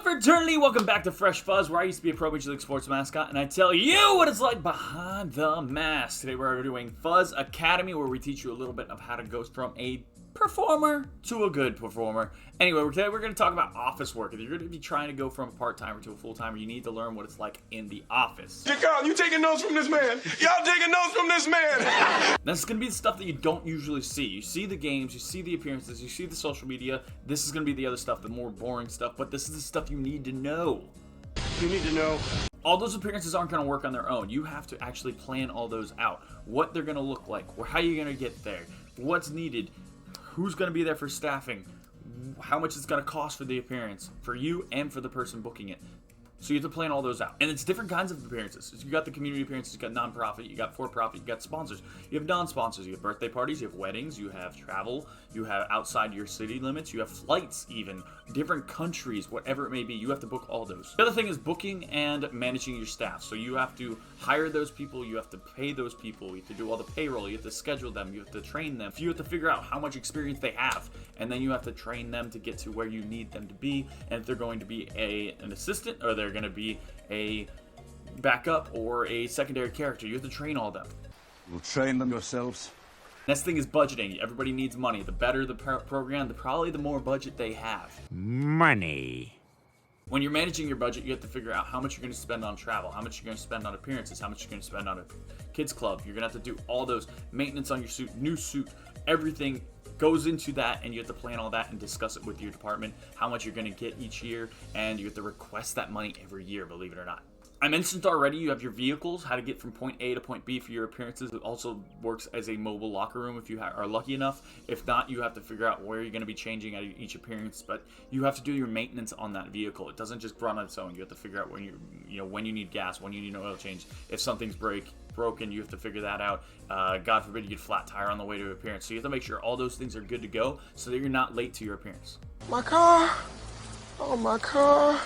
FURturnity, welcome back to Fresh Fuzz, where I used to be a Pro Major League Sports mascot, and I tell you what it's like behind the mask. Today we're doing Fuzz Academy, where we teach you a little bit of how to go from a performer to a good performer. Anyway, today we're going to talk about office work. If you're going to be trying to go from a part-timer to a full-timer, you need to learn what it's like in the office. Carl, you taking notes from this man? Y'all taking notes from this man? This is going to be the stuff that you don't usually see. You see the games, you see the appearances, you see the social media. This is going to be the other stuff, the more boring stuff, but this is the stuff you need to know. You need to know. All those appearances aren't going to work on their own. You have to actually plan all those out. What they're going to look like, how you're going to get there, what's needed, who's going to be there for staffing, how much it's going to cost for the appearance, for you and for the person booking it. So you have to plan all those out. And it's different kinds of appearances. You got the community appearances, you got non-profit, you got for-profit, you got sponsors, you have non-sponsors, you have birthday parties, you have weddings, you have travel, you have outside your city limits, you have flights even, different countries, whatever it may be. You have to book all those. The other thing is booking and managing your staff. So you have to hire those people, you have to pay those people, you have to do all the payroll, you have to schedule them, you have to train them. You have to figure out how much experience they have, and then you have to train them to get to where you need them to be. And if they're going to be an assistant, or they're going to be a backup or a secondary character, you have to train all of them. You'll train them yourselves. Next thing is budgeting. Everybody needs money. The better the program, probably the more budget they have. Money. When you're managing your budget, you have to figure out how much you're going to spend on travel, how much you're going to spend on appearances, how much you're going to spend on a kids club. You're going to have to do all those maintenance on your suit, new suit, everything goes into that, and you have to plan all that and discuss it with your department, how much you're going to get each year, and you have to request that money every year, believe it or not. I mentioned already, you have your vehicles, how to get from point A to point B for your appearances. It also works as a mobile locker room if you are lucky enough. If not, you have to figure out where you're going to be changing at each appearance, but you have to do your maintenance on that vehicle. It doesn't just run on its own. You have to figure out when when you need gas, when you need an oil change. If something's broken, you have to figure that out. God forbid you get a flat tire on the way to appearance. So you have to make sure all those things are good to go so that you're not late to your appearance. My car. Oh, my car.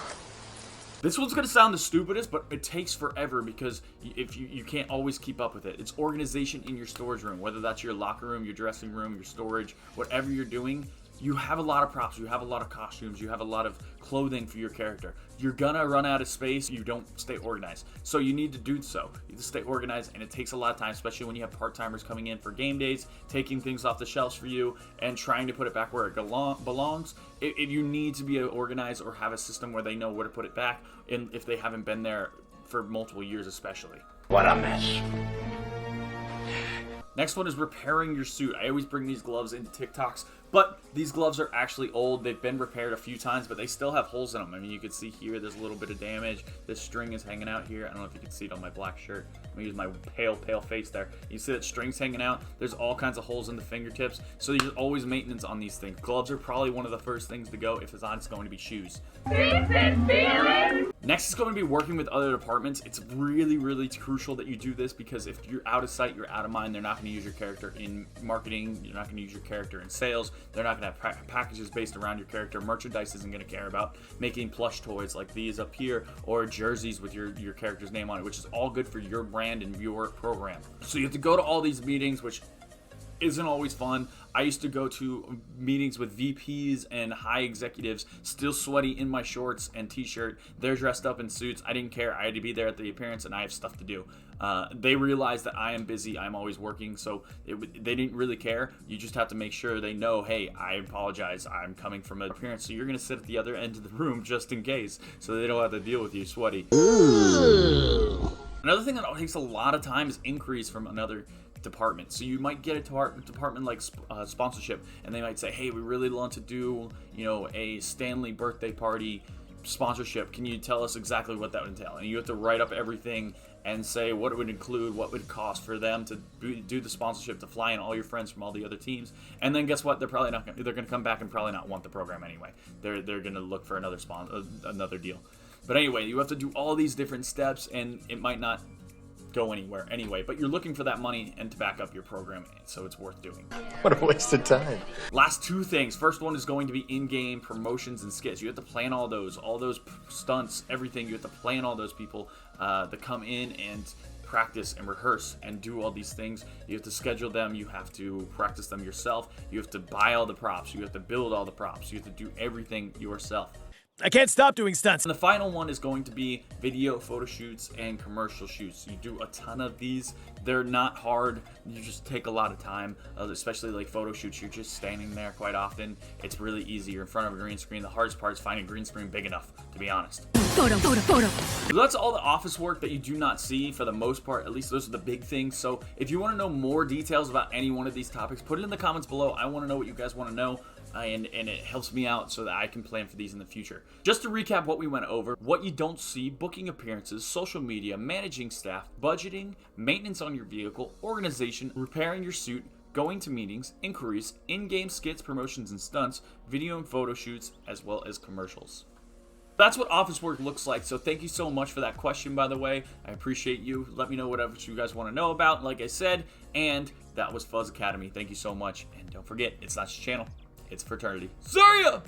This one's going to sound the stupidest, but it takes forever because if you can't always keep up with it. It's organization in your storage room, whether that's your locker room, your dressing room, your storage, whatever you're doing. You have a lot of props, you have a lot of costumes, you have a lot of clothing for your character. You're gonna run out of space if you don't stay organized. So you need to do so. You need to stay organized, and it takes a lot of time, especially when you have part-timers coming in for game days, taking things off the shelves for you, and trying to put it back where it belongs. If you need to be organized or have a system where they know where to put it back, and if they haven't been there for multiple years especially. What a mess. Next one is repairing your suit. I always bring these gloves into TikToks, but these gloves are actually old. They've been repaired a few times, but they still have holes in them. I mean, you can see here, there's a little bit of damage. This string is hanging out here. I don't know if you can see it on my black shirt. I'm gonna use my pale face there. You see that string's hanging out? There's all kinds of holes in the fingertips. So there's always maintenance on these things. Gloves are probably one of the first things to go. If it's not, it's going to be shoes. Next is going to be working with other departments. It's really, really crucial that you do this because if you're out of sight, you're out of mind. They're not going to use your character in marketing. You're not going to use your character in sales. They're not going to have packages based around your character. Merchandise isn't going to care about making plush toys like these up here or jerseys with your character's name on it, which is all good for your brand and your program. So you have to go to all these meetings, which isn't always fun. I used to go to meetings with VPs and high executives, still sweaty in my shorts and t-shirt. They're dressed up in suits. I didn't care. I had to be there at the appearance, and I have stuff to do. They realize that I am busy. I'm always working, so they didn't really care. You just have to make sure they know, hey, I apologize. I'm coming from an appearance, so you're going to sit at the other end of the room just in case, so they don't have to deal with you sweaty. Ooh. Another thing that takes a lot of time is inquiries from another department. So you might get a department like sponsorship, and they might say, hey, we really want to do a Stanley birthday party sponsorship. Can you tell us exactly what that would entail? And you have to write up everything and say what it would include, what would cost for them to do the sponsorship, to fly in all your friends from all the other teams. And then guess what? They're probably not they're going to come back and probably not want the program anyway. They're going to look for another deal. But anyway, you have to do all these different steps, and it might not go anywhere anyway, but you're looking for that money and to back up your program, so it's worth doing. What a waste of time. Last two things. First one is going to be in-game promotions and skits. You have to plan all those stunts, everything. You have to plan all those people that come in and practice and rehearse and do all these things. You have to schedule them. You have to practice them yourself. You have to buy all the props. You have to build all the props. You have to do everything yourself. I can't stop doing stunts. And the final one is going to be video photo shoots and commercial shoots. You do a ton of these. They're not hard. You just take a lot of time, especially like photo shoots. You're just standing there quite often. It's really easy. You're in front of a green screen. The hardest part is finding a green screen big enough, to be honest. Photo. So that's all the office work that you do not see for the most part. At least those are the big things. So if you want to know more details about any one of these topics, put it in the comments below. I want to know what you guys want to know. And it helps me out so that I can plan for these in the future. Just to recap what we went over: what you don't see, booking appearances, social media, managing staff, budgeting, maintenance on your vehicle, organization, repairing your suit, going to meetings, inquiries, in-game skits, promotions and stunts, video and photo shoots, as well as commercials. That's what office work looks like. So thank you so much for that question, by the way. I appreciate you. Let me know whatever you guys want to know about, like I said. And that was Fuzz Academy. Thank you so much. And don't forget, it's not your channel. It's FURturnity. See ya!